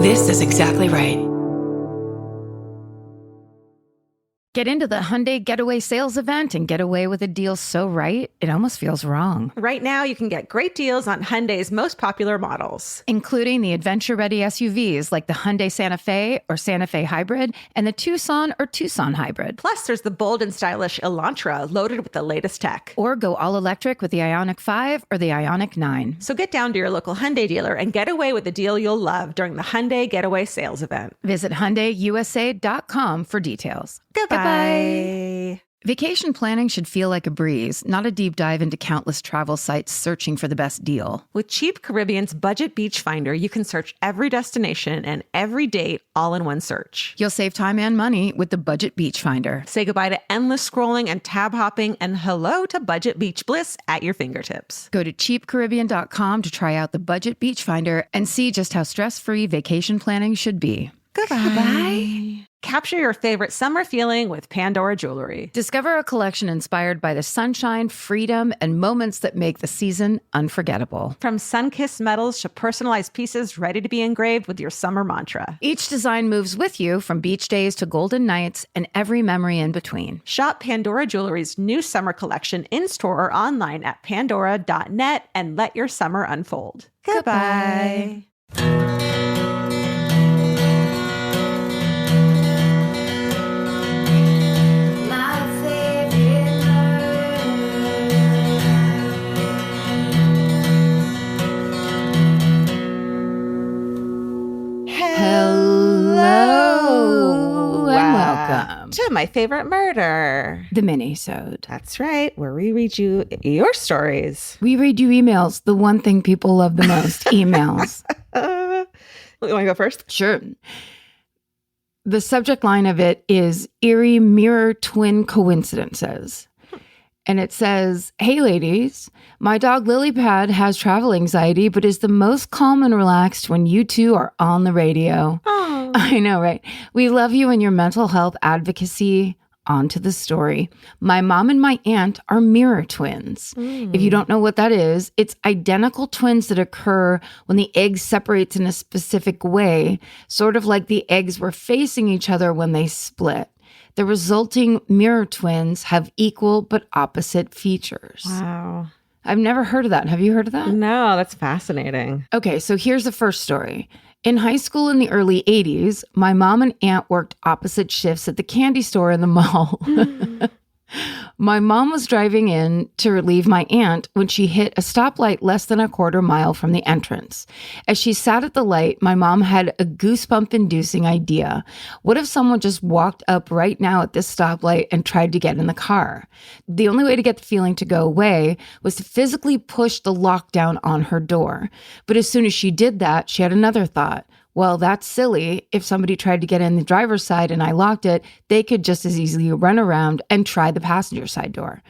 This is exactly right. Get into the Hyundai Getaway Sales Event and get away with a deal so right, it almost feels wrong. Right now, you can get great deals on Hyundai's most popular models, including the adventure-ready SUVs like the Hyundai Santa Fe or Santa Fe Hybrid and the Tucson or Tucson Hybrid. Plus, there's the bold and stylish Elantra loaded with the latest tech. Or go all-electric with the Ioniq 5 or the Ioniq 9. So get down to your local Hyundai dealer and get away with a deal you'll love during the Hyundai Getaway Sales Event. Visit HyundaiUSA.com for details. Goodbye. Vacation planning should feel like a breeze, not a deep dive into countless travel sites searching for the best deal. With Cheap Caribbean's Budget Beach Finder, you can search every destination and every date all in one search. You'll save time and money with the Budget Beach Finder. Say goodbye to endless scrolling and tab hopping and hello to Budget Beach Bliss at your fingertips. Go to cheapcaribbean.com to try out the Budget Beach Finder and see just how stress-free vacation planning should be. Goodbye. Capture your favorite summer feeling with Pandora Jewelry. Discover a collection inspired by the sunshine, freedom, and moments that make the season unforgettable. From sun-kissed metals to personalized pieces ready to be engraved with your summer mantra. Each design moves with you from beach days to golden nights and every memory in between. Shop Pandora Jewelry's new summer collection in-store or online at pandora.net and let your summer unfold. Goodbye. Hello and welcome to my favorite murder, the Minisode. That's right, where we read you your stories. We read you emails, the one thing people love the most, emails. You want to go first? Sure. The subject line of it is eerie mirror twin coincidences. And it says, "Hey ladies, my dog Lilypad has travel anxiety, but is the most calm and relaxed when you two are on the radio." Oh. I know, right? We love you and your mental health advocacy. On to the story. My mom and my aunt are mirror twins. If you don't know what that is, it's identical twins that occur when the egg separates in a specific way, sort of like the eggs were facing each other when they split. The resulting mirror twins have equal but opposite features. Wow. I've never heard of that. Have you heard of that? No, that's fascinating. Okay, so here's the first story. In high school in the early 80s, my mom and aunt worked opposite shifts at the candy store in the mall. My mom was driving in to relieve my aunt when she hit a stoplight less than a quarter mile from the entrance. As she sat at the light, my mom had a goosebump-inducing idea. What if someone just walked up right now at this stoplight and tried to get in the car? The only way to get the feeling to go away was to physically push the lockdown on her door. But as soon as she did that, she had another thought. Well, that's silly. If somebody tried to get in the driver's side and I locked it, they could just as easily run around and try the passenger side door.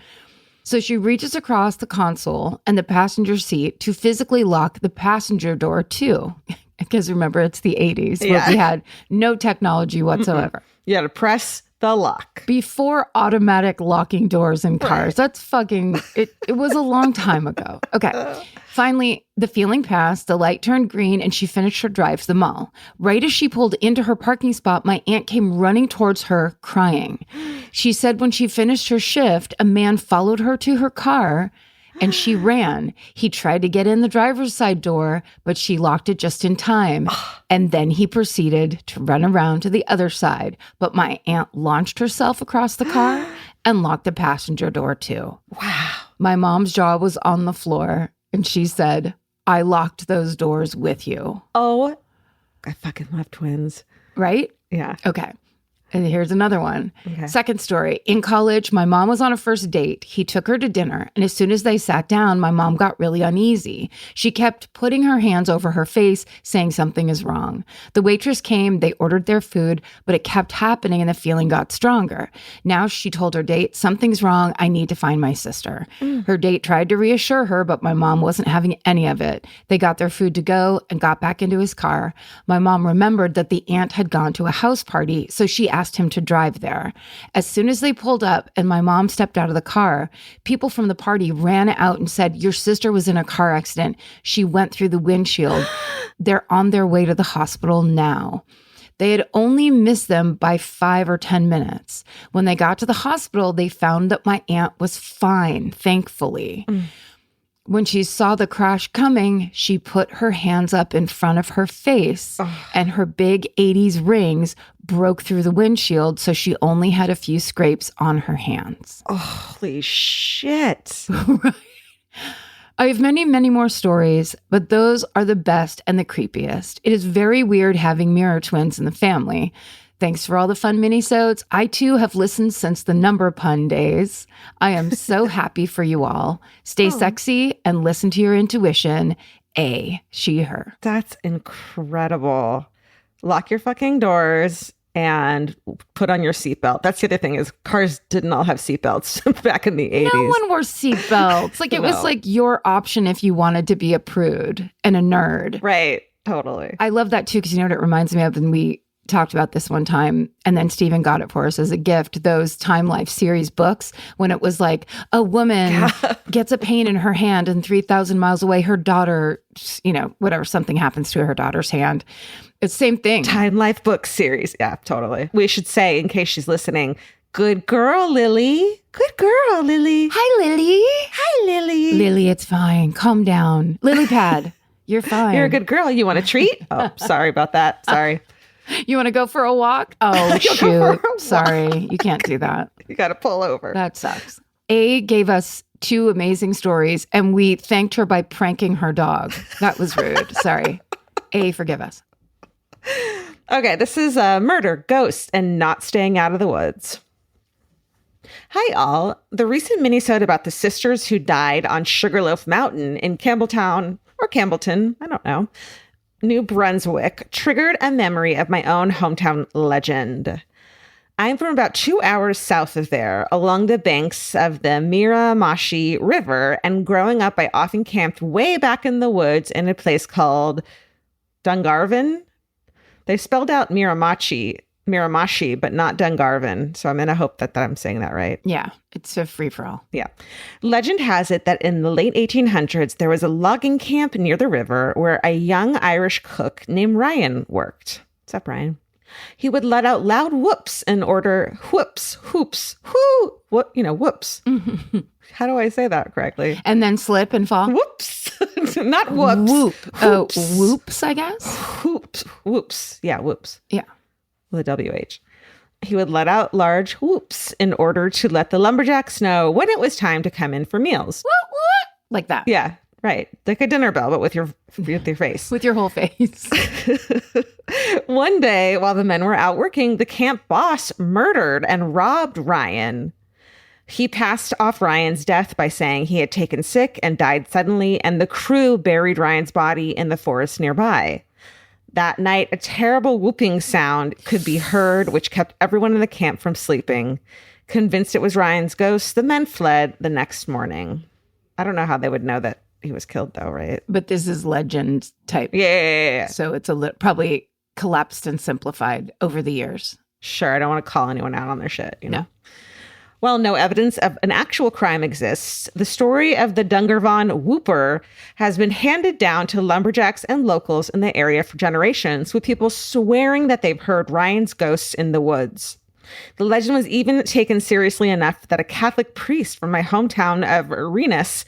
So she reaches across the console and the passenger seat to physically lock the passenger door too. Because remember, it's the 80s where we had no technology whatsoever. You had to press the lock. Before automatic locking doors in cars. Right. That's fucking, it was a long time ago. Okay. Finally, the feeling passed, the light turned green, and she finished her drive to the mall. Right as she pulled into her parking spot, my aunt came running towards her, crying. She said when she finished her shift, a man followed her to her car, and she ran. He tried to get in the driver's side door, but she locked it just in time. And then he proceeded to run around to the other side. But my aunt launched herself across the car and locked the passenger door too. Wow. My mom's jaw was on the floor, and she said, "I locked those doors with you." Oh, I fucking love twins. Right? Yeah. Okay. And here's another one. Okay. Second story. In college, my mom was on a first date. He took her to dinner. And as soon as they sat down, my mom got really uneasy. She kept putting her hands over her face, saying something is wrong. The waitress came, they ordered their food, but it kept happening and the feeling got stronger. Now she told her date, "Something's wrong. I need to find my sister." Her date tried to reassure her, but my mom wasn't having any of it. They got their food to go and got back into his car. My mom remembered that the aunt had gone to a house party, so she asked asked him to drive there. As soon as they pulled up and my mom stepped out of the car, people from the party ran out and said, your sister was in a car accident. She went through the windshield. They're on their way to the hospital now. They had only missed them by 5 or 10 minutes. When they got to the hospital, they found that my aunt was fine, thankfully. When she saw the crash coming, she put her hands up in front of her face, and her big 80s rings broke through the windshield, so she only had a few scrapes on her hands. Oh, holy shit. Right. I have many, many more stories, but those are the best and the creepiest. It is very weird having mirror twins in the family. Thanks for all the fun minisodes. I too have listened since the number pun days. I am so happy for you all. Stay sexy and listen to your intuition. A, she, her. That's incredible. Lock your fucking doors and put on your seatbelt. That's the other thing is cars didn't all have seatbelts back in the 80s. No one wore seatbelts. Like it was like your option if you wanted to be a prude and a nerd. Right. Totally. I love that too because you know what it reminds me of? And we talked about this one time and then Stephen got it for us as a gift, those Time Life series books when it was like a woman gets a pain in her hand and 3,000 miles away her daughter, you know, whatever, something happens to her daughter's hand. It's the same thing. Time Life book series. Yeah, totally. We should say, in case she's listening, good girl, Lily. Good girl, Lily. Hi, Lily. Hi, Lily. Lily, it's fine. Calm down. Lily pad, you're fine. You're a good girl. You want a treat? Oh, sorry about that. Sorry. You want to go for a walk? Oh, shoot. Sorry. You can't do that. You got to pull over. That sucks. A gave us 2 amazing stories, and we thanked her by pranking her dog. That was rude. Sorry. A, forgive us. Okay, this is murder, ghost, and not staying out of the woods. Hi, all. The recent minisode about the sisters who died on Sugarloaf Mountain in Campbelltown or Campbellton, I don't know, New Brunswick, triggered a memory of my own hometown legend. I'm from about 2 hours south of there, along the banks of the Miramichi River, and growing up, I often camped way back in the woods in a place called Dungarvan. They spelled out Miramichi, but not Dungarvan. So I'm going to hope that I'm saying that right. Yeah, it's a free-for-all. Yeah. Legend has it that in the late 1800s, there was a logging camp near the river where a young Irish cook named Ryan worked. What's up, Ryan? He would let out loud whoops and order whoops, hoops, whoo, what, whoops. How do I say that correctly? And then slip and fall? Whoops. Not whoops. Whoop. Whoops. Oh, whoops, I guess? Whoops. Whoops. Yeah, whoops. Yeah. With a WH. He would let out large whoops in order to let the lumberjacks know when it was time to come in for meals. What? Like that. Yeah, right. Like a dinner bell, but with your face. With your whole face. One day, while the men were out working, the camp boss murdered and robbed Ryan. He passed off Ryan's death by saying he had taken sick and died suddenly, and the crew buried Ryan's body in the forest nearby. That night, a terrible whooping sound could be heard, which kept everyone in the camp from sleeping. Convinced it was Ryan's ghost, the men fled the next morning. I don't know how they would know that he was killed, though, right? But this is legend type. Yeah. So it's probably collapsed and simplified over the years. Sure, I don't want to call anyone out on their shit, No. While no evidence of an actual crime exists, the story of the Dungarvan Whooper has been handed down to lumberjacks and locals in the area for generations, with people swearing that they've heard Ryan's ghosts in the woods. The legend was even taken seriously enough that a Catholic priest from my hometown of Renous?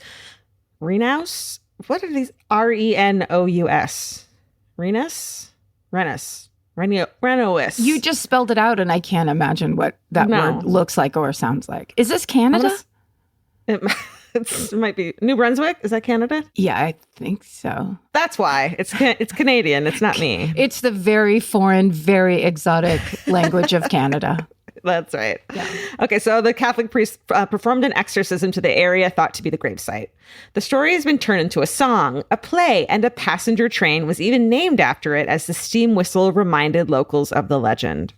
What are these? Renous? Renous. You just spelled it out and I can't imagine what that word looks like or sounds like. Is this Canada? It might be New Brunswick. Is that Canada? Yeah, I think so. That's why. It's Canadian. It's not me. It's the very foreign, very exotic language of Canada. That's right. Yeah. Okay, so the Catholic priest performed an exorcism to the area thought to be the gravesite. The story has been turned into a song, a play, and a passenger train was even named after it as the steam whistle reminded locals of the legend.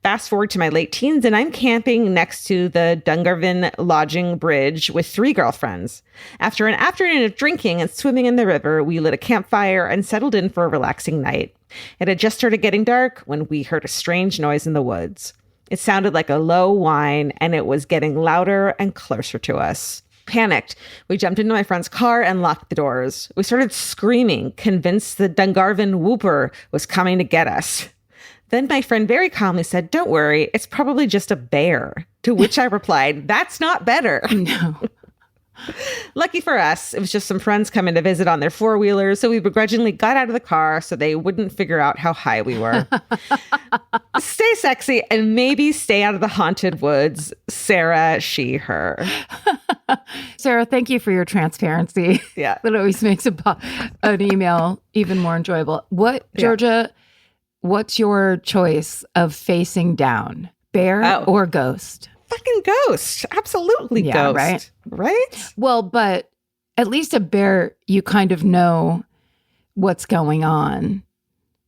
Fast forward to my late teens, and I'm camping next to the Dungarvan Lodging Bridge with 3 girlfriends. After an afternoon of drinking and swimming in the river, we lit a campfire and settled in for a relaxing night. It had just started getting dark when we heard a strange noise in the woods. It sounded like a low whine, and it was getting louder and closer to us. Panicked, we jumped into my friend's car and locked the doors. We started screaming, convinced the Dungarvan whooper was coming to get us. Then my friend very calmly said, "Don't worry, it's probably just a bear." To which I replied, "That's not better." No. Lucky for us, it was just some friends coming to visit on their four-wheelers, so we begrudgingly got out of the car so they wouldn't figure out how high we were. Stay sexy and maybe stay out of the haunted woods. Sarah, she, her. Sarah, thank you for your transparency. Yeah. That always makes an email even more enjoyable. Georgia, what's your choice of facing down? Bear or ghost? Fucking ghost. Absolutely ghost. Right? Well, but at least a bear, you kind of know what's going on.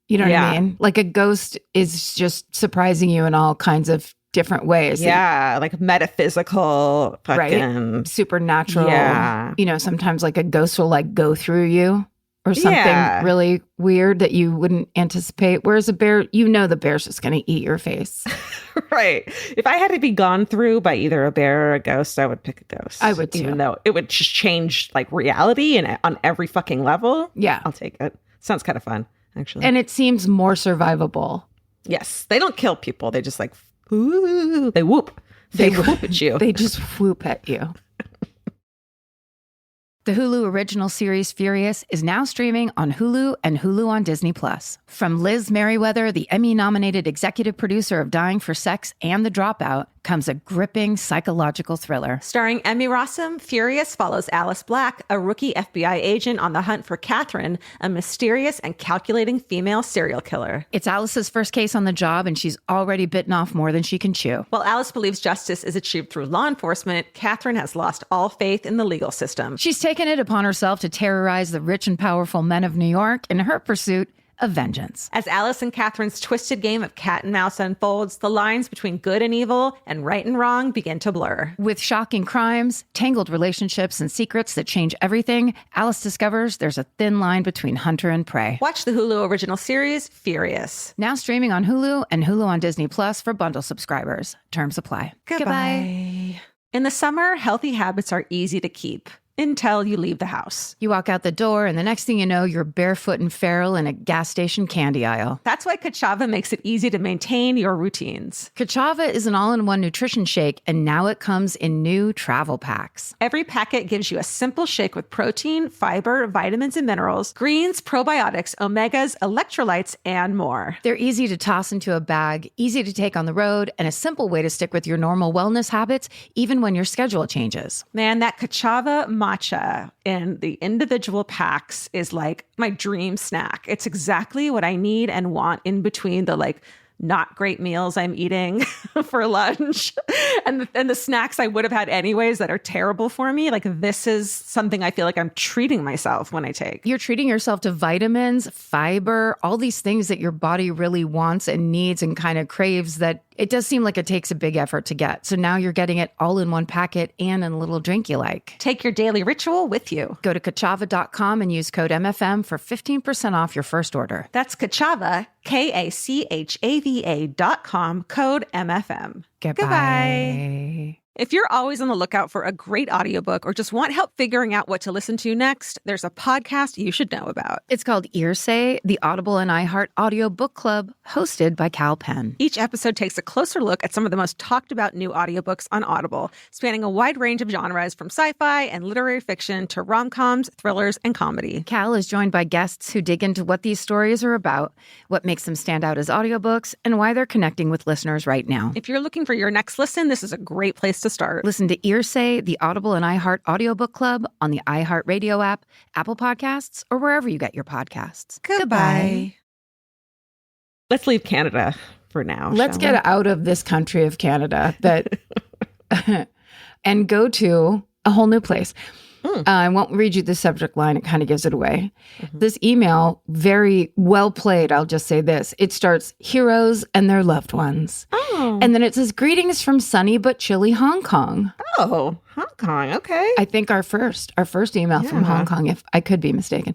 You know what I mean? Like a ghost is just surprising you in all kinds of different ways. Yeah, like metaphysical, fucking supernatural. Yeah. You know, sometimes like a ghost will like go through you or something really weird that you wouldn't anticipate. Whereas a bear, you know the bear's just going to eat your face. Right. If I had to be gone through by either a bear or a ghost, I would pick a ghost. I would too. Even though it would just change like reality and on every fucking level. Yeah. I'll take it. Sounds kind of fun, actually. And it seems more survivable. Yes. They don't kill people. They just like, ooh, they whoop. They whoop at you. They just whoop at you. The Hulu original series Furious is now streaming on Hulu and Hulu on Disney+. From Liz Merriweather, the Emmy-nominated executive producer of Dying for Sex and The Dropout, comes a gripping psychological thriller. Starring Emmy Rossum, Furious follows Alice Black, a rookie FBI agent on the hunt for Catherine, a mysterious and calculating female serial killer. It's Alice's first case on the job, and she's already bitten off more than she can chew. While Alice believes justice is achieved through law enforcement, Catherine has lost all faith in the legal system. She's taken it upon herself to terrorize the rich and powerful men of New York in her pursuit of vengeance. As Alice and Catherine's twisted game of cat and mouse unfolds, the lines between good and evil and right and wrong begin to blur. With shocking crimes, tangled relationships, and secrets that change everything, Alice discovers there's a thin line between hunter and prey. Watch the Hulu original series, Furious. Now streaming on Hulu and Hulu on Disney Plus for bundle subscribers. Terms apply. Goodbye. In the summer, healthy habits are easy to keep. Until you leave the house. You walk out the door, and the next thing you know, you're barefoot and feral in a gas station candy aisle. That's why Kachava makes it easy to maintain your routines. Kachava is an all-in-one nutrition shake, and now it comes in new travel packs. Every packet gives you a simple shake with protein, fiber, vitamins and minerals, greens, probiotics, omegas, electrolytes, and more. They're easy to toss into a bag, easy to take on the road, and a simple way to stick with your normal wellness habits, even when your schedule changes. Man, that Kachava matcha in the individual packs is like my dream snack. It's exactly what I need and want in between the like not great meals I'm eating for lunch and the snacks I would have had anyways that are terrible for me. Like this is something I feel like I'm treating myself when I take. You're treating yourself to vitamins, fiber, all these things that your body really wants and needs and kind of craves that it does seem like it takes a big effort to get. So now you're getting it all in one packet and in a little drink you like. Take your daily ritual with you. Go to Kachava.com and use code MFM for 15% off your first order. That's Kachava, KACHAVA.com, code MFM. Goodbye. If you're always on the lookout for a great audiobook or just want help figuring out what to listen to next, there's a podcast you should know about. It's called Earsay, the Audible and iHeart Audio Book Club, hosted by Cal Penn. Each episode takes a closer look at some of the most talked about new audiobooks on Audible, spanning a wide range of genres from sci-fi and literary fiction to rom-coms, thrillers, and comedy. Cal is joined by guests who dig into what these stories are about, what makes them stand out as audiobooks, and why they're connecting with listeners right now. If you're looking for your next listen, this is a great place to start. Listen to Earsay, the Audible and iHeart Audiobook Club on the iHeartRadio app, Apple Podcasts, or wherever you get your podcasts. Goodbye. Let's leave Canada for now. Let's get out of this country of Canada and go to a whole new place. I won't read you the subject line. It kind of gives it away. This email, very well played. I'll just say this. It starts, heroes and their loved ones. Oh. And then it says, greetings from sunny but chilly Hong Kong. Oh, Hong Kong. Okay. I think our first email from Hong Kong, if I could be mistaken.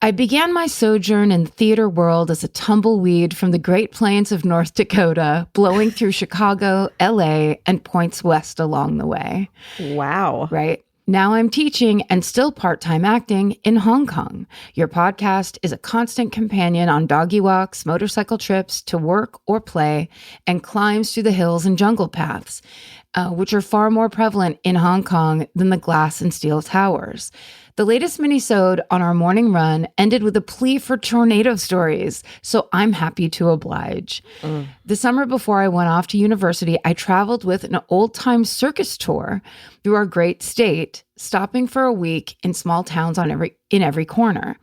I began my sojourn in the theater world as a tumbleweed from the Great Plains of North Dakota, blowing through Chicago, LA, and points west along the way. Wow. Right? Now I'm teaching and still part-time acting in Hong Kong. Your podcast is a constant companion on doggy walks, motorcycle trips to work or play, and climbs through the hills and jungle paths, which are far more prevalent in Hong Kong than the glass and steel towers. The latest minisode on our morning run ended with a plea for tornado stories, so I'm happy to oblige. The summer before I went off to university, I traveled with an old-time circus tour through our great state, stopping for a week in small towns in every corner.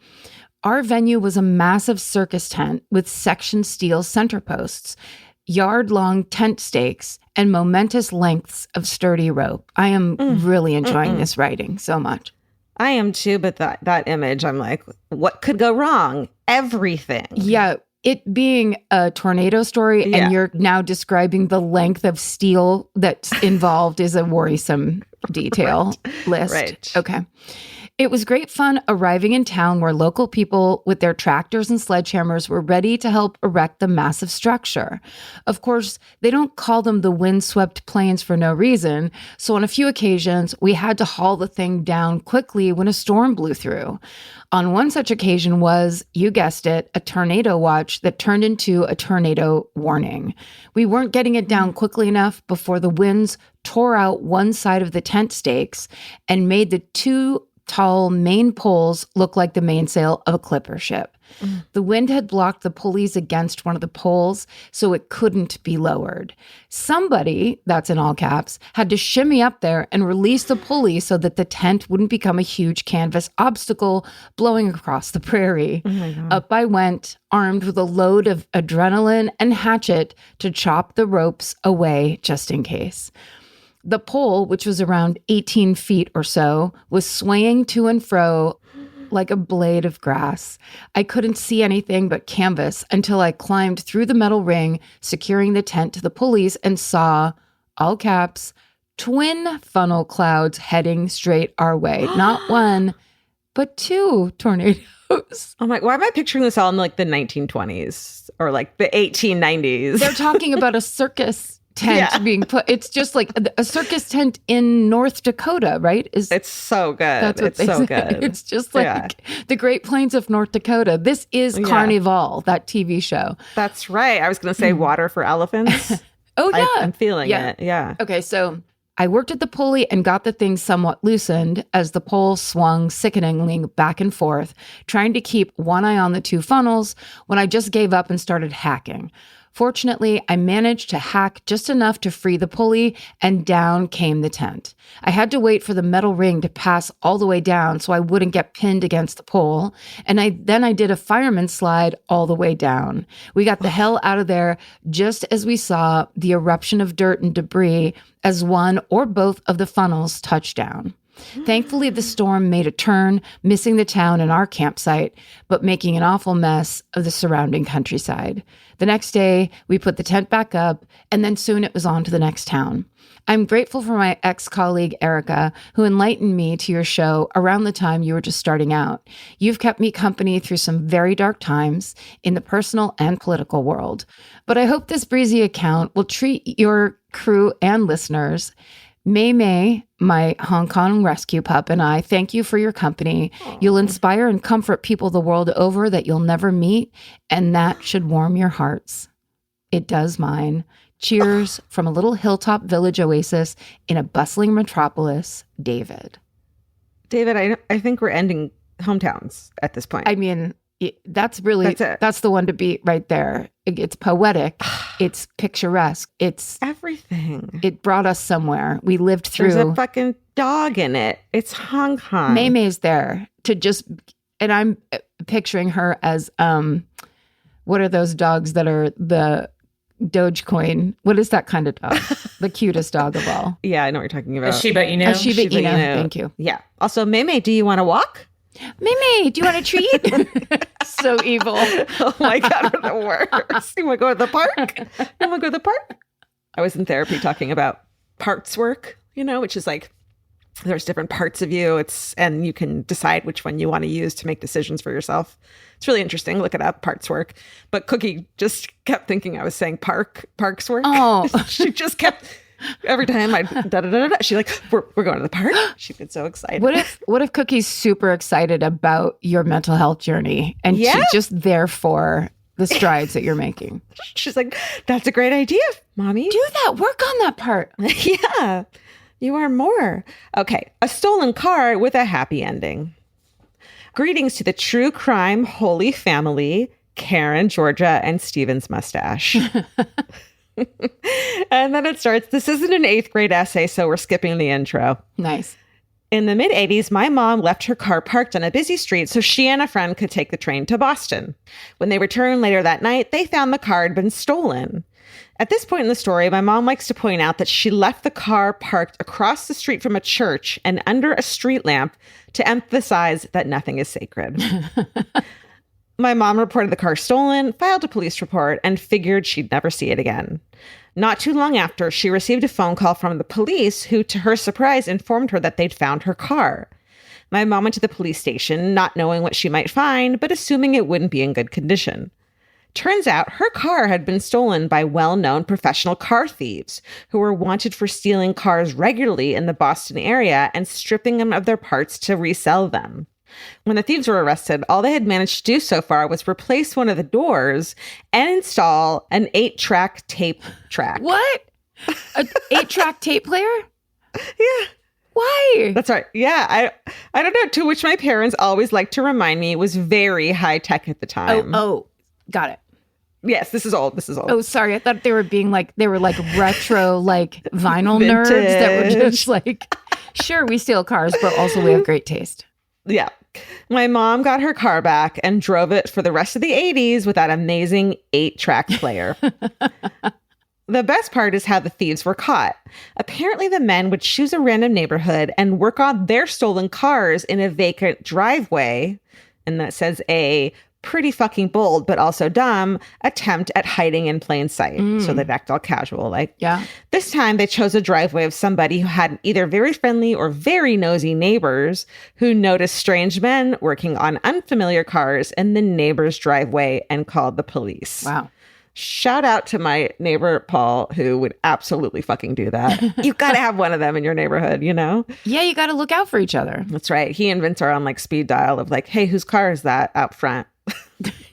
Our venue was a massive circus tent with section steel center posts, yard-long tent stakes, and momentous lengths of sturdy rope. I am really enjoying this writing so much. I am too, but that image, I'm like, what could go wrong? Everything. Yeah, it being a tornado story and you're now describing the length of steel that's involved is a worrisome detail list. Right. Okay. It was great fun arriving in town where local people with their tractors and sledgehammers were ready to help erect the massive structure. Of course, they don't call them the windswept plains for no reason, so on a few occasions, we had to haul the thing down quickly when a storm blew through. On one such occasion was, you guessed it, a tornado watch that turned into a tornado warning. We weren't getting it down quickly enough before the winds tore out one side of the tent stakes and made the two tall main poles look like the mainsail of a clipper ship. The wind had blocked the pulleys against one of the poles, so it couldn't be lowered. Somebody, that's in all caps, had to shimmy up there and release the pulley so that the tent wouldn't become a huge canvas obstacle blowing across the prairie. Up I went, armed with a load of adrenaline and hatchet to chop the ropes away just in case. The pole, which was around 18 feet or so, was swaying to and fro like a blade of grass. I couldn't see anything but canvas until I climbed through the metal ring, securing the tent to the pulleys, and saw, all caps, twin funnel clouds heading straight our way. Not one, but two tornadoes. I'm like, why am I picturing this all in like the 1920s or like the 1890s? They're talking about a circus tent being put. It's just like a circus tent in North Dakota, right? It's so good. That's what it's so say. good. It's just like the Great Plains of North Dakota. This is Carnival, that TV show. That's right. I was going to say water for elephants. Oh, yeah. I'm feeling it. Yeah. Okay, so I worked at the pulley and got the thing somewhat loosened as the pole swung sickeningly back and forth, trying to keep one eye on the two funnels when I just gave up and started hacking. Fortunately, I managed to hack just enough to free the pulley, and down came the tent. I had to wait for the metal ring to pass all the way down so I wouldn't get pinned against the pole, and then I did a fireman slide all the way down. We got the hell out of there just as we saw the eruption of dirt and debris as one or both of the funnels touched down. Thankfully, the storm made a turn, missing the town and our campsite, but making an awful mess of the surrounding countryside. The next day, we put the tent back up, and then soon it was on to the next town. I'm grateful for my ex-colleague, Erica, who enlightened me to your show around the time you were just starting out. You've kept me company through some very dark times in the personal and political world. But I hope this breezy account will treat your crew and listeners. May, my Hong Kong rescue pup, and I thank you for your company. Aww. You'll inspire and comfort people the world over that you'll never meet, and that should warm your hearts. It does mine. Cheers from a little hilltop village oasis in a bustling metropolis, David. David, I think we're ending hometowns at this point. I mean, that's the one to beat right there. It's poetic. It's picturesque. It's everything. It brought us somewhere. We lived through. There's a fucking dog in it. It's Hong Kong. May's there to just, and I'm picturing her as, what are those dogs that are the Dogecoin? What is that kind of dog? The cutest dog of all. Yeah, I know what you're talking about. A Shiba Inu. A Shiba Inu. Thank you. Yeah. Also, May, do you want to walk? May, do you want a treat? So evil. Oh my God, we're the worst. You want to go to the park? You want to go to the park? I was in therapy talking about parts work, which is like There's different parts of you. And you can decide which one you want to use to make decisions for yourself. It's really interesting. Look it up, parts work. But Cookie just kept thinking I was saying parks work. Oh. She just kept, every time I da-da-da-da, she like, we're going to the park. She'd get so excited. What if Cookie's super excited about your mental health journey and she's just there for the strides that you're making? She's like, that's a great idea, Mommy. Do that. Work on that part. Yeah. You are more. Okay. A stolen car with a happy ending. Greetings to the true crime holy family, Karen, Georgia, and Steven's mustache. And then it starts, this isn't an 8th grade essay, so we're skipping the intro. Nice. In the mid-'80s, my mom left her car parked on a busy street so she and a friend could take the train to Boston. When they returned later that night, they found the car had been stolen. At this point in the story, my mom likes to point out that she left the car parked across the street from a church and under a street lamp to emphasize that nothing is sacred. My mom reported the car stolen, filed a police report, and figured she'd never see it again. Not too long after, she received a phone call from the police who, to her surprise, informed her that they'd found her car. My mom went to the police station, not knowing what she might find, but assuming it wouldn't be in good condition. Turns out her car had been stolen by well-known professional car thieves who were wanted for stealing cars regularly in the Boston area and stripping them of their parts to resell them. When the thieves were arrested, all they had managed to do so far was replace one of the doors and install an 8-track tape track. What? An 8-track tape player? Yeah. Why? That's right. Yeah. I don't know. To which my parents always liked to remind me was very high tech at the time. Oh, got it. Yes, this is old. Oh, sorry. I thought they were retro, like vinyl Vintage. nerds that were just like, sure, we steal cars, but also we have great taste. Yeah. My mom got her car back and drove it for the rest of the 80s with that amazing 8-track player. The best part is how the thieves were caught. Apparently, the men would choose a random neighborhood and work on their stolen cars in a vacant driveway. And that says a pretty fucking bold, but also dumb attempt at hiding in plain sight. So they'd act all casual. This time they chose a driveway of somebody who had either very friendly or very nosy neighbors who noticed strange men working on unfamiliar cars in the neighbor's driveway and called the police. Wow. Shout out to my neighbor, Paul, who would absolutely fucking do that. You've got to have one of them in your neighborhood, you know? Yeah, you got to look out for each other. That's right. He and Vince are on like speed dial of like, hey, whose car is that out front?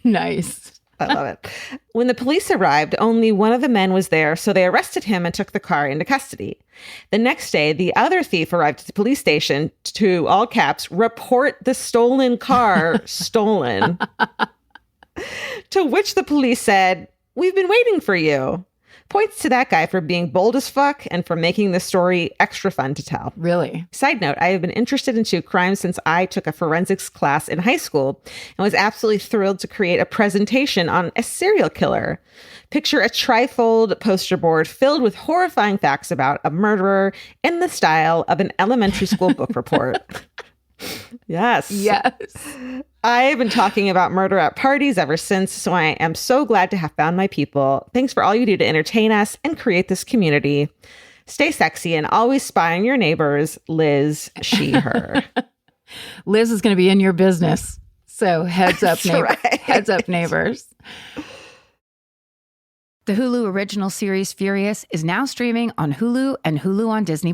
Nice. I love it. When the police arrived, only one of the men was there, so they arrested him and took the car into custody. The next day, the other thief arrived at the police station to, all caps, report the stolen car stolen. To which the police said, "We've been waiting for you." Points to that guy for being bold as fuck and for making the story extra fun to tell. Really? Side note, I have been interested into crime since I took a forensics class in high school and was absolutely thrilled to create a presentation on a serial killer. Picture a trifold poster board filled with horrifying facts about a murderer in the style of an elementary school book report. Yes. I've been talking about murder at parties ever since, so I am so glad to have found my people. Thanks for all you do to entertain us and create this community. Stay sexy and always spy on your neighbors. Liz, she, her. Liz is going to be in your business. So heads up, Right. Heads up, neighbors. The Hulu original series Furious is now streaming on Hulu and Hulu on Disney+.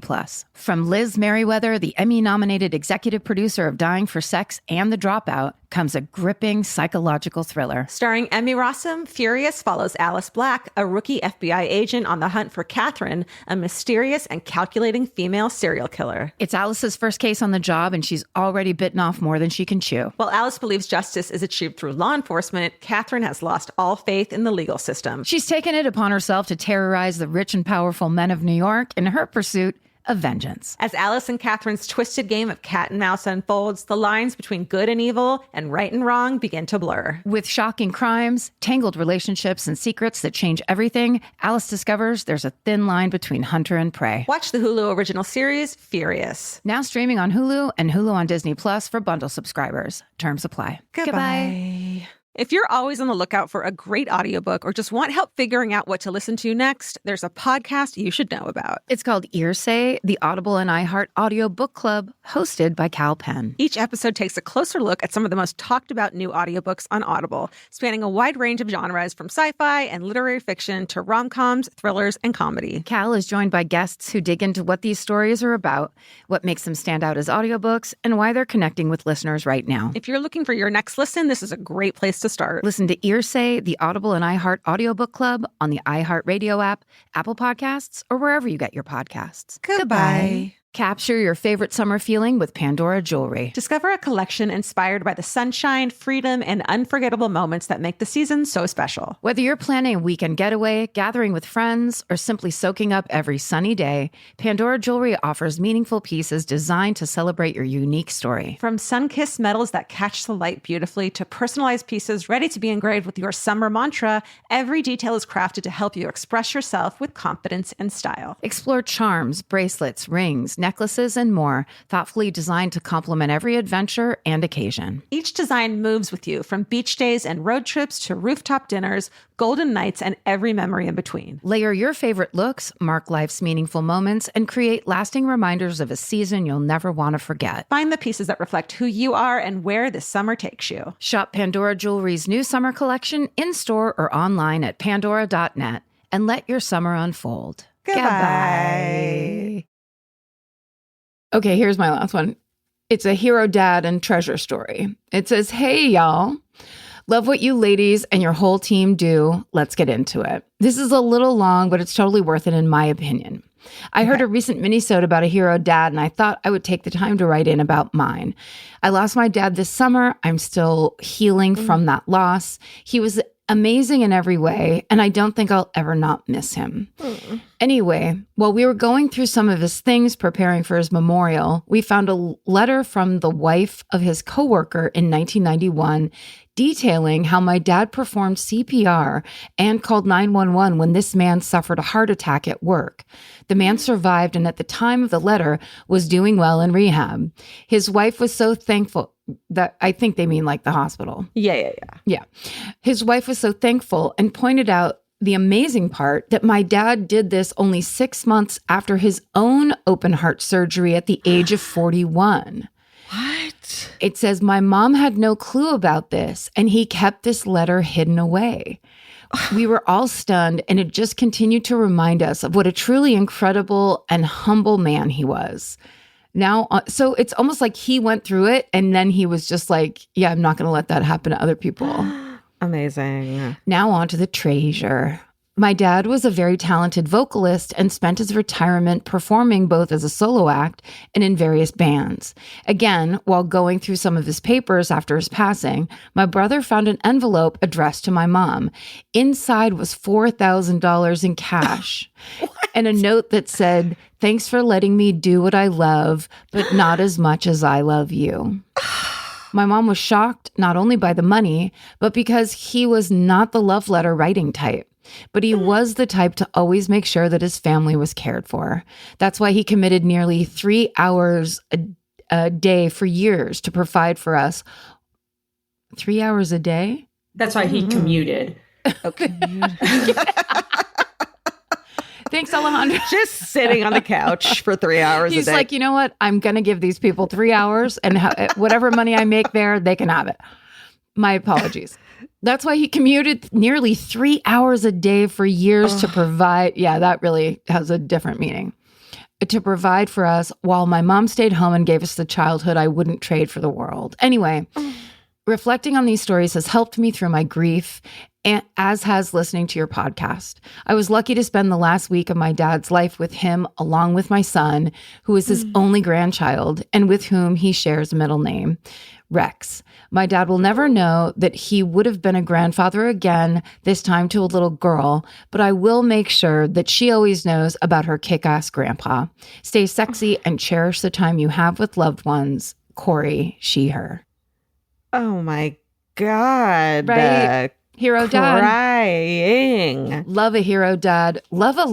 From Liz Merriweather, the Emmy-nominated executive producer of Dying for Sex and The Dropout, comes a gripping psychological thriller. Starring Emmy Rossum, Furious follows Alice Black, a rookie FBI agent on the hunt for Catherine, a mysterious and calculating female serial killer. It's Alice's first case on the job, and she's already bitten off more than she can chew. While Alice believes justice is achieved through law enforcement, Catherine has lost all faith in the legal system. She's taken it upon herself to terrorize the rich and powerful men of New York in her pursuit of vengeance. As Alice and Catherine's twisted game of cat and mouse unfolds, the lines between good and evil and right and wrong begin to blur. With shocking crimes, tangled relationships, and secrets that change everything, Alice discovers there's a thin line between hunter and prey. Watch the Hulu original series, Furious. Now streaming on Hulu and Hulu on Disney Plus for bundle subscribers. Terms apply. Goodbye. If you're always on the lookout for a great audiobook or just want help figuring out what to listen to next, there's a podcast you should know about. It's called Earsay, the Audible and iHeart Audio Book Club, hosted by Cal Penn. Each episode takes a closer look at some of the most talked about new audiobooks on Audible, spanning a wide range of genres from sci-fi and literary fiction to rom-coms, thrillers, and comedy. Cal is joined by guests who dig into what these stories are about, what makes them stand out as audiobooks, and why they're connecting with listeners right now. If you're looking for your next listen, this is a great place to start. Listen to Earsay, the Audible and iHeart Audiobook Club on the iHeartRadio app, Apple Podcasts, or wherever you get your podcasts. Goodbye. Capture your favorite summer feeling with Pandora Jewelry. Discover a collection inspired by the sunshine, freedom, and unforgettable moments that make the season so special. Whether you're planning a weekend getaway, gathering with friends, or simply soaking up every sunny day, Pandora Jewelry offers meaningful pieces designed to celebrate your unique story. From sun-kissed metals that catch the light beautifully to personalized pieces ready to be engraved with your summer mantra, every detail is crafted to help you express yourself with confidence and style. Explore charms, bracelets, rings, necklaces, and more, thoughtfully designed to complement every adventure and occasion. Each design moves with you, from beach days and road trips to rooftop dinners, golden nights, and every memory in between. Layer your favorite looks, mark life's meaningful moments, and create lasting reminders of a season you'll never want to forget. Find the pieces that reflect who you are and where this summer takes you. Shop Pandora Jewelry's new summer collection in-store or online at pandora.net and let your summer unfold. Goodbye. Okay, here's my last one. It's a hero dad and treasure story. It says, "Hey, y'all. Love what you ladies and your whole team do. Let's get into it. This is a little long, but it's totally worth it in my opinion. I heard a recent minisode about a hero dad, and I thought I would take the time to write in about mine. I lost my dad this summer. I'm still healing from that loss. He was amazing in every way, and I don't think I'll ever not miss him. Anyway, while we were going through some of his things preparing for his memorial, we found a letter from the wife of his coworker in 1991 detailing how my dad performed CPR and called 911 when this man suffered a heart attack at work. The man survived and at the time of the letter was doing well in rehab. His wife was so thankful." That I think they mean like the hospital. Yeah. Yeah. His wife was so thankful and pointed out the amazing part that my dad did this only 6 months after his own open heart surgery at the age of 41. What? It says, "My mom had no clue about this, and he kept this letter hidden away." We were all stunned, and it just continued to remind us of what a truly incredible and humble man he was. Now, so it's almost like he went through it and then he was just like, yeah, I'm not going to let that happen to other people. Amazing. Now on to the treasure. My dad was a very talented vocalist and spent his retirement performing both as a solo act and in various bands. Again, while going through some of his papers after his passing, my brother found an envelope addressed to my mom. Inside was $4,000 in cash and a note that said, "Thanks for letting me do what I love, but not as much as I love you." My mom was shocked not only by the money, but because he was not the love letter writing type. But he was the type to always make sure that his family was cared for. That's why he committed nearly 3 hours a day for years to provide for us. 3 hours a day? That's why he commuted. Okay. Thanks, Alejandro. Just sitting on the couch for 3 hours He's a day. like, you know what? I'm going to give these people 3 hours and whatever money I make there, they can have it. My apologies. That's why he commuted nearly 3 hours a day for years to provide. Yeah, that really has a different meaning. To provide for us while my mom stayed home and gave us the childhood I wouldn't trade for the world. Anyway, reflecting on these stories has helped me through my grief, and as has listening to your podcast. I was lucky to spend the last week of my dad's life with him, along with my son, who is his only grandchild and with whom he shares a middle name, Rex. My dad will never know that he would have been a grandfather again, this time to a little girl, but I will make sure that she always knows about her kick-ass grandpa. Stay sexy and cherish the time you have with loved ones. Corey, she, her. Oh my God. Right? Hero dad. Crying. Love a hero dad. Love a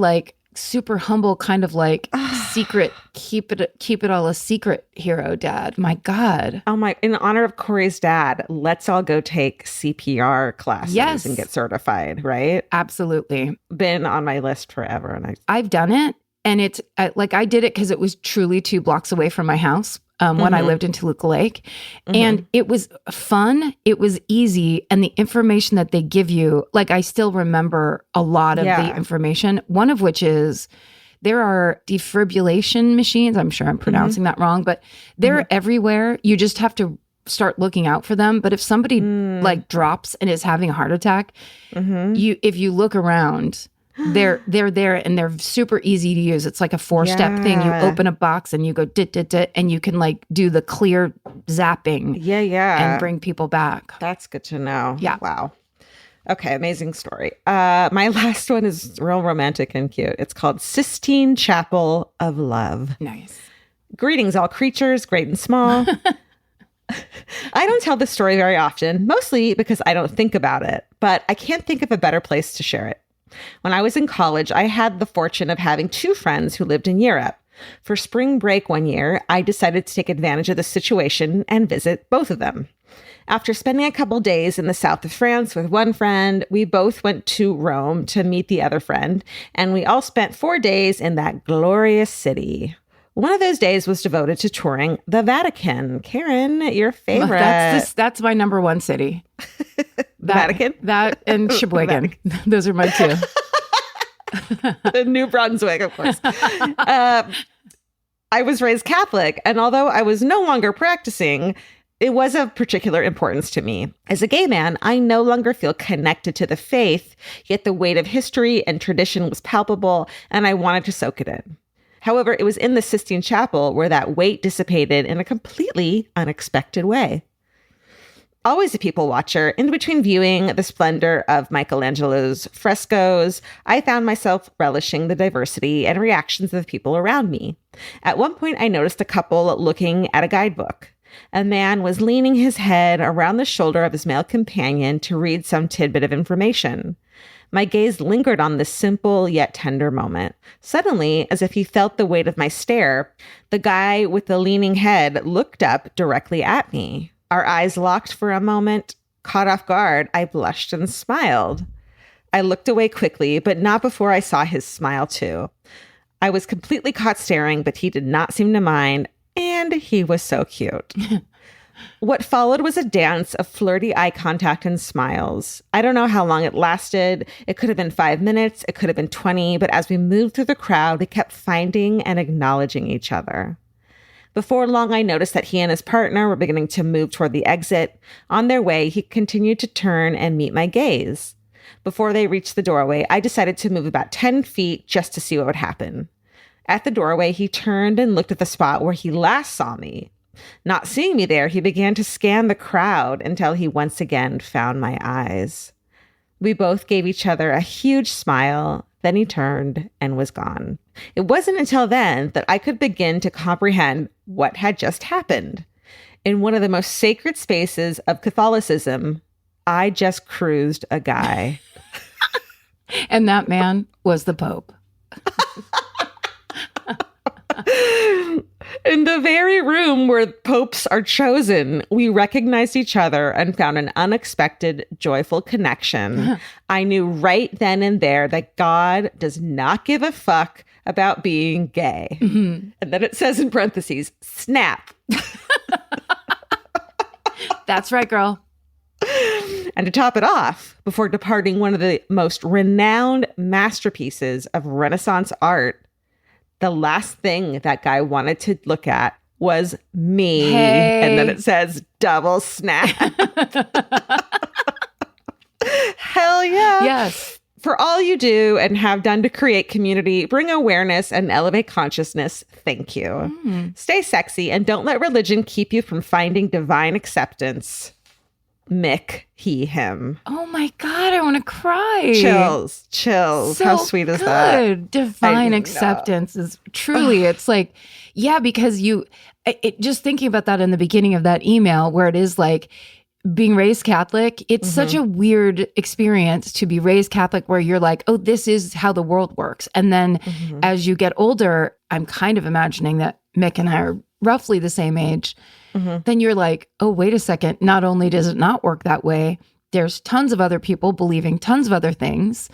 super humble, kind of like secret, keep it all a secret hero dad. My God. Oh my, in honor of Corey's dad, let's all go take CPR classes and get certified, right? Absolutely. Been on my list forever. And I've done it. And it's like I did it because it was truly 2 blocks away from my house when I lived in Toluca Lake. And it was fun. It was easy. And the information that they give you, like I still remember a lot of the information, one of which is there are defibrillation machines. I'm sure I'm pronouncing that wrong, but they're everywhere. You just have to start looking out for them. But if somebody like drops and is having a heart attack, if you look around, they're there and they're super easy to use. It's like a 4-step thing. You open a box and you go dit, dit, dit, and you can like do the clear zapping. And bring people back. That's good to know. Yeah. Wow. Okay. Amazing story. My last one is real romantic and cute. It's called Sistine Chapel of Love. Nice. Greetings, all creatures, great and small. I don't tell this story very often, mostly because I don't think about it, but I can't think of a better place to share it. When I was in college, I had the fortune of having 2 friends who lived in Europe. For spring break one year, I decided to take advantage of the situation and visit both of them. After spending a couple days in the south of France with one friend, we both went to Rome to meet the other friend, and we all spent 4 days in that glorious city. One of those days was devoted to touring the Vatican. Karen, your favorite. That's my number 1 city. Vatican? That and Sheboygan. Those are my 2. The New Brunswick, of course. I was raised Catholic, and although I was no longer practicing, it was of particular importance to me. As a gay man, I no longer feel connected to the faith, yet the weight of history and tradition was palpable, and I wanted to soak it in. However, it was in the Sistine Chapel where that weight dissipated in a completely unexpected way. Always a people watcher, in between viewing the splendor of Michelangelo's frescoes, I found myself relishing the diversity and reactions of the people around me. At one point, I noticed a couple looking at a guidebook. A man was leaning his head around the shoulder of his male companion to read some tidbit of information. My gaze lingered on this simple yet tender moment. Suddenly, as if he felt the weight of my stare, the guy with the leaning head looked up directly at me. Our eyes locked for a moment. Caught off guard, I blushed and smiled. I looked away quickly, but not before I saw his smile too. I was completely caught staring, but he did not seem to mind, and he was so cute. What followed was a dance of flirty eye contact and smiles. I don't know how long it lasted. It could have been 5 minutes. It could have been 20. But as we moved through the crowd, we kept finding and acknowledging each other. Before long, I noticed that he and his partner were beginning to move toward the exit. On their way, he continued to turn and meet my gaze. Before they reached the doorway, I decided to move about 10 feet just to see what would happen. At the doorway, he turned and looked at the spot where he last saw me. Not seeing me there, he began to scan the crowd until he once again found my eyes. We both gave each other a huge smile. Then he turned and was gone. It wasn't until then that I could begin to comprehend what had just happened. In one of the most sacred spaces of Catholicism, I just cruised a guy. And that man was the Pope. In the very room where popes are chosen, we recognized each other and found an unexpected, joyful connection. I knew right then and there that God does not give a fuck about being gay. And then it says in parentheses, snap. That's right, girl. And to top it off, before departing one of the most renowned masterpieces of Renaissance art, the last thing that guy wanted to look at was me. Hey. And then it says double snap. Hell yeah. Yes. For all you do and have done to create community, bring awareness, and elevate consciousness, thank you. Stay sexy and don't let religion keep you from finding divine acceptance. Mick, he, him. Oh my God, I want to cry. Chills. So How sweet is that? Divine acceptance is truly, it's like, yeah, because just thinking about that in the beginning of that email where it is like, being raised Catholic, it's such a weird experience to be raised Catholic where you're like, oh, this is how the world works. And then as you get older, I'm kind of imagining that Mick and I are roughly the same age. Then you're like, oh, wait a second. Not only does it not work that way, there's tons of other people believing tons of other things.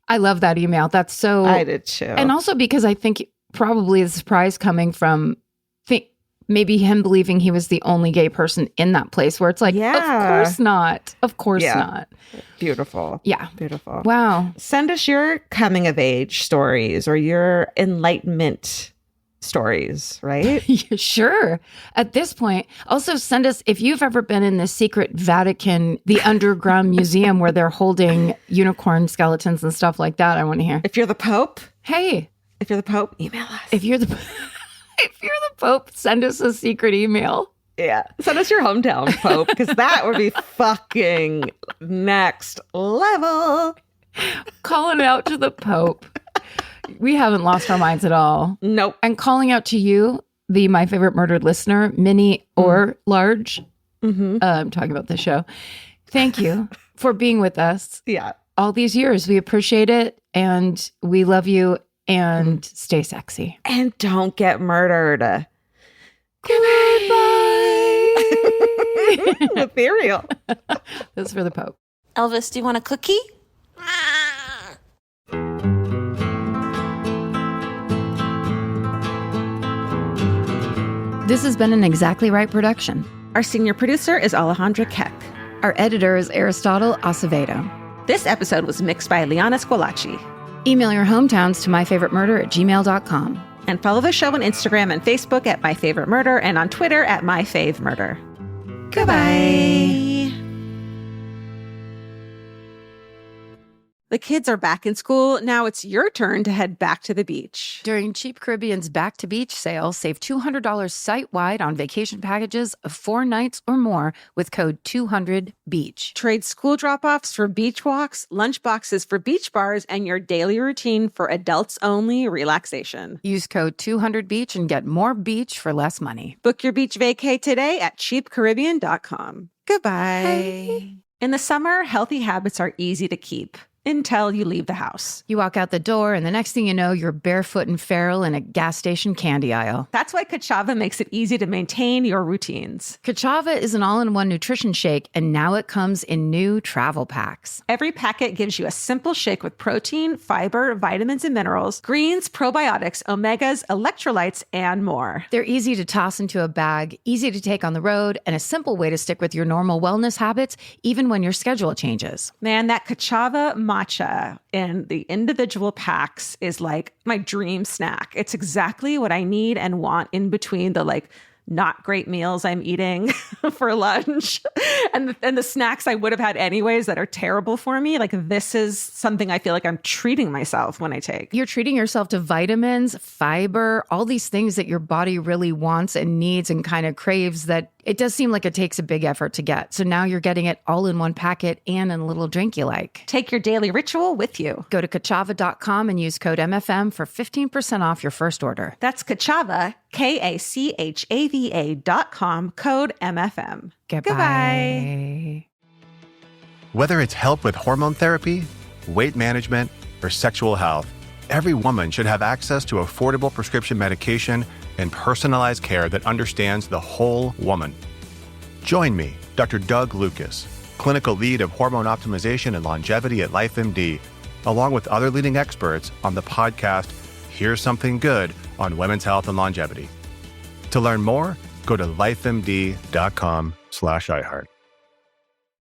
I love that email. That's so... I did too. And also because I think probably the surprise coming from maybe him believing he was the only gay person in that place where it's like, of course not. Of course not. Beautiful. Yeah. Beautiful. Wow. Send us your coming of age stories or your enlightenment stories, right? Yeah, sure. At this point, also send us, if you've ever been in the secret Vatican, the underground museum where they're holding unicorn skeletons and stuff like that, I want to hear. If you're the Pope, Hey. If you're the Pope, email us. If you're the Pope, send us a secret email. Yeah. Send us your hometown Pope, because that would be fucking next level. Calling out to the Pope. We haven't lost our minds at all. Nope. And calling out to you, the My Favorite Murdered listener, mini or large. I'm talking about the show. Thank you for being with us. Yeah. All these years. We appreciate it. And we love you. And stay sexy. And don't get murdered. Goodbye. Ethereal. This is for the Pope. Elvis, do you want a cookie? This has been an Exactly Right production. Our senior producer is Alejandra Keck. Our editor is Aristotle Acevedo. This episode was mixed by Liana Squilacci. Email your hometowns to myfavoritemurder@gmail.com. And follow the show on Instagram and Facebook at My Favorite Murder and on Twitter at MyFaveMurder. Goodbye. The kids are back in school. Now it's your turn to head back to the beach. During Cheap Caribbean's Back to Beach sale, save $200 site-wide on vacation packages of 4 nights or more with code 200BEACH. Trade school drop-offs for beach walks, lunch boxes for beach bars, and your daily routine for adults-only relaxation. Use code 200BEACH and get more beach for less money. Book your beach vacay today at cheapcaribbean.com. Goodbye. Bye. In the summer, healthy habits are easy to keep. Until you leave the house. You walk out the door, and the next thing you know, you're barefoot and feral in a gas station candy aisle. That's why Kachava makes it easy to maintain your routines. Kachava is an all-in-one nutrition shake, and now it comes in new travel packs. Every packet gives you a simple shake with protein, fiber, vitamins and minerals, greens, probiotics, omegas, electrolytes, and more. They're easy to toss into a bag, easy to take on the road, and a simple way to stick with your normal wellness habits, even when your schedule changes. Man, that Kachava matcha in the individual packs is like my dream snack. It's exactly what I need and want in between the like not great meals I'm eating for lunch and the snacks I would have had anyways that are terrible for me. Like this is something I feel like I'm treating myself when I take. You're treating yourself to vitamins, fiber, all these things that your body really wants and needs and kind of craves that it does seem like it takes a big effort to get. So now you're getting it all in one packet and in a little drink you like. Take your daily ritual with you. Go to Kachava.com and use code MFM for 15% off your first order. That's Kachava, KACHAVA.com, code MFM. Goodbye. Whether it's help with hormone therapy, weight management, or sexual health, every woman should have access to affordable prescription medication and personalized care that understands the whole woman. Join me, Dr. Doug Lucas, clinical lead of hormone optimization and longevity at LifeMD, along with other leading experts on the podcast Here's Something Good on Women's Health and Longevity. To learn more, go to lifemd.com/iHeart.